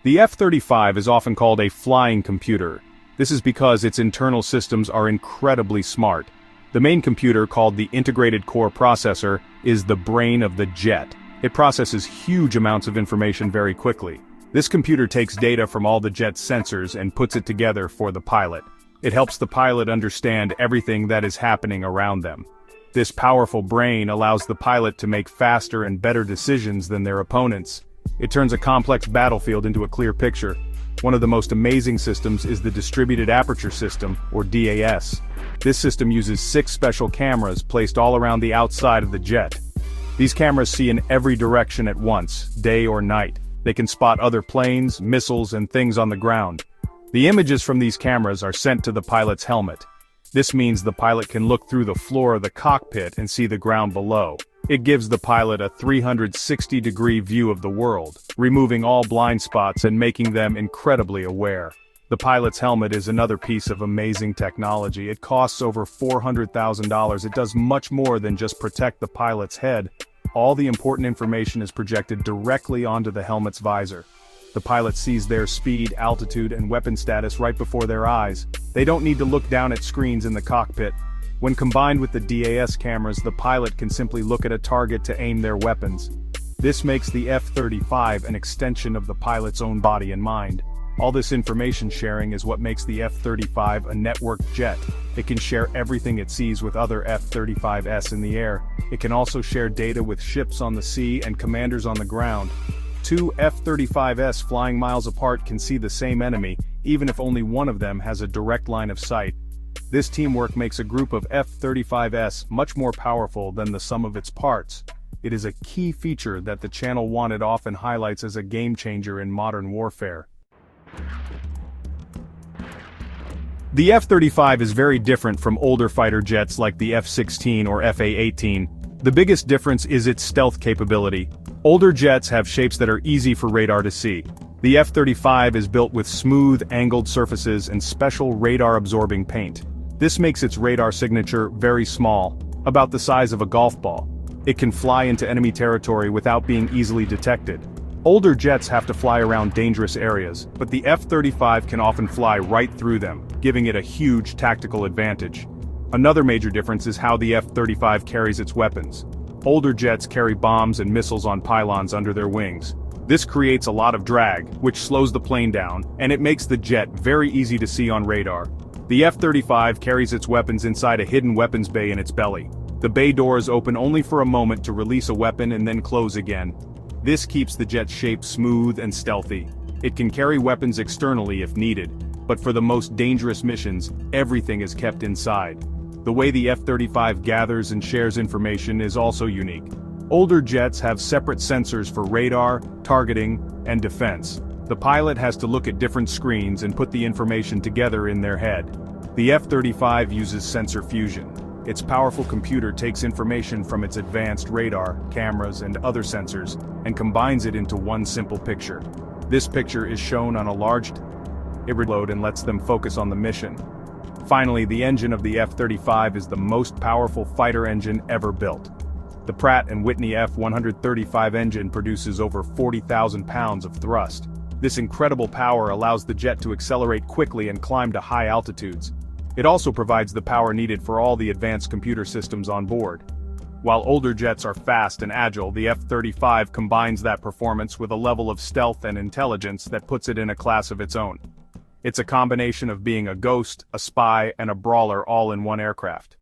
The F-35 is often called a flying computer. This is because its internal systems are incredibly smart. The main computer, called the Integrated Core Processor, is the brain of the jet. It processes huge amounts of information very quickly. This computer takes data from all the jet's sensors and puts it together for the pilot. It helps the pilot understand everything that is happening around them. This powerful brain allows the pilot to make faster and better decisions than their opponents. It turns a complex battlefield into a clear picture. One of the most amazing systems is the Distributed Aperture System, or DAS. This system uses 6 special cameras placed all around the outside of the jet. These cameras see in every direction at once, day or night. They can spot other planes, missiles, and things on the ground. The images from these cameras are sent to the pilot's helmet. This means the pilot can look through the floor of the cockpit and see the ground below. It gives the pilot a 360-degree view of the world, removing all blind spots and making them incredibly aware. The pilot's helmet is another piece of amazing technology. It costs over $400,000. It does much more than just protect the pilot's head. All the important information is projected directly onto the helmet's visor. The pilot sees their speed, altitude, and weapon status right before their eyes. They don't need to look down at screens in the cockpit. When combined with the DAS cameras, the pilot can simply look at a target to aim their weapons. This makes the F-35 an extension of the pilot's own body and mind. All this information sharing is what makes the F-35 a networked jet. It can share everything it sees with other F-35s in the air. It can also share data with ships on the sea and commanders on the ground. 2 F-35s flying miles apart can see the same enemy, even if only one of them has a direct line of sight. This teamwork makes a group of F-35s much more powerful than the sum of its parts. It is a key feature that the channel Wanted often highlights as a game-changer in modern warfare. The F-35 is very different from older fighter jets like the F-16 or F/A-18. The biggest difference is its stealth capability. Older jets have shapes that are easy for radar to see. The F-35 is built with smooth, angled surfaces and special radar-absorbing paint. This makes its radar signature very small, about the size of a golf ball. It can fly into enemy territory without being easily detected. Older jets have to fly around dangerous areas, but the F-35 can often fly right through them, giving it a huge tactical advantage. Another major difference is how the F-35 carries its weapons. Older jets carry bombs and missiles on pylons under their wings. This creates a lot of drag, which slows the plane down, and it makes the jet very easy to see on radar. The F-35 carries its weapons inside a hidden weapons bay in its belly. The bay doors open only for a moment to release a weapon and then close again. This keeps the jet's shape smooth and stealthy. It can carry weapons externally if needed, but for the most dangerous missions, everything is kept inside. The way the F-35 gathers and shares information is also unique. Older jets have separate sensors for radar, targeting, and defense. The pilot has to look at different screens and put the information together in their head. The F-35 uses sensor fusion. Its powerful computer takes information from its advanced radar, cameras, and other sensors, and combines it into one simple picture. This picture is shown on a large reload and lets them focus on the mission. Finally, the engine of the F-35 is the most powerful fighter engine ever built. The Pratt & Whitney F135 engine produces over 40,000 pounds of thrust. This incredible power allows the jet to accelerate quickly and climb to high altitudes. It also provides the power needed for all the advanced computer systems on board. While older jets are fast and agile, the F-35 combines that performance with a level of stealth and intelligence that puts it in a class of its own. It's a combination of being a ghost, a spy, and a brawler all in one aircraft.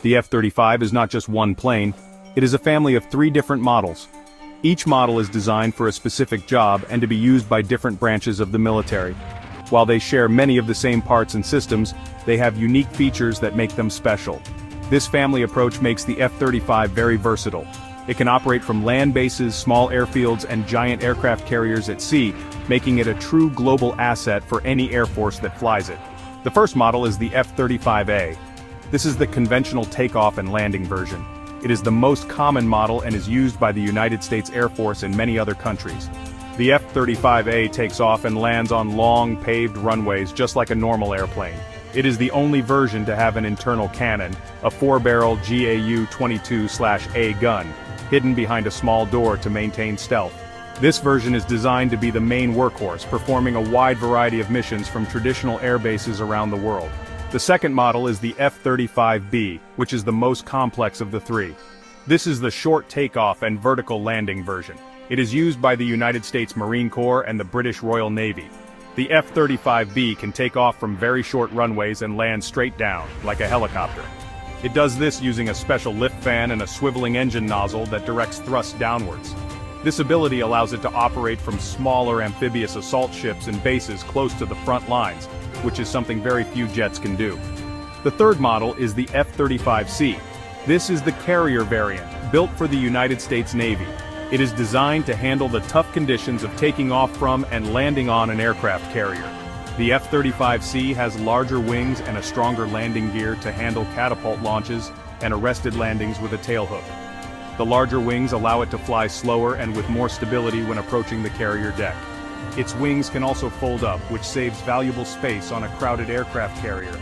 The F-35 is not just one plane, it is a family of 3 different models. Each model is designed for a specific job and to be used by different branches of the military. While they share many of the same parts and systems, they have unique features that make them special. This family approach makes the F-35 very versatile. It can operate from land bases, small airfields, and giant aircraft carriers at sea, making it a true global asset for any air force that flies it. The first model is the F-35A. This is the conventional takeoff and landing version. It is the most common model and is used by the United States Air Force and many other countries. The F-35A takes off and lands on long, paved runways just like a normal airplane. It is the only version to have an internal cannon, a 4-barrel GAU-22/A gun. hidden behind a small door to maintain stealth. This version is designed to be the main workhorse, performing a wide variety of missions from traditional air bases around the world. The second model is the F-35B, which is the most complex of the three. This is the short takeoff and vertical landing version. It is used by the United States Marine Corps and the British Royal Navy. The F-35B can take off from very short runways and land straight down, like a helicopter. It does this using a special lift fan and a swiveling engine nozzle that directs thrust downwards. This ability allows it to operate from smaller amphibious assault ships and bases close to the front lines, which is something very few jets can do. The third model is the F-35C. This is the carrier variant, built for the United States Navy. It is designed to handle the tough conditions of taking off from and landing on an aircraft carrier. The F-35C has larger wings and a stronger landing gear to handle catapult launches and arrested landings with a tailhook. The larger wings allow it to fly slower and with more stability when approaching the carrier deck. Its wings can also fold up, which saves valuable space on a crowded aircraft carrier.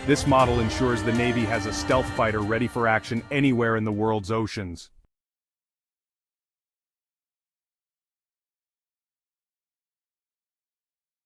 This model ensures the Navy has a stealth fighter ready for action anywhere in the world's oceans.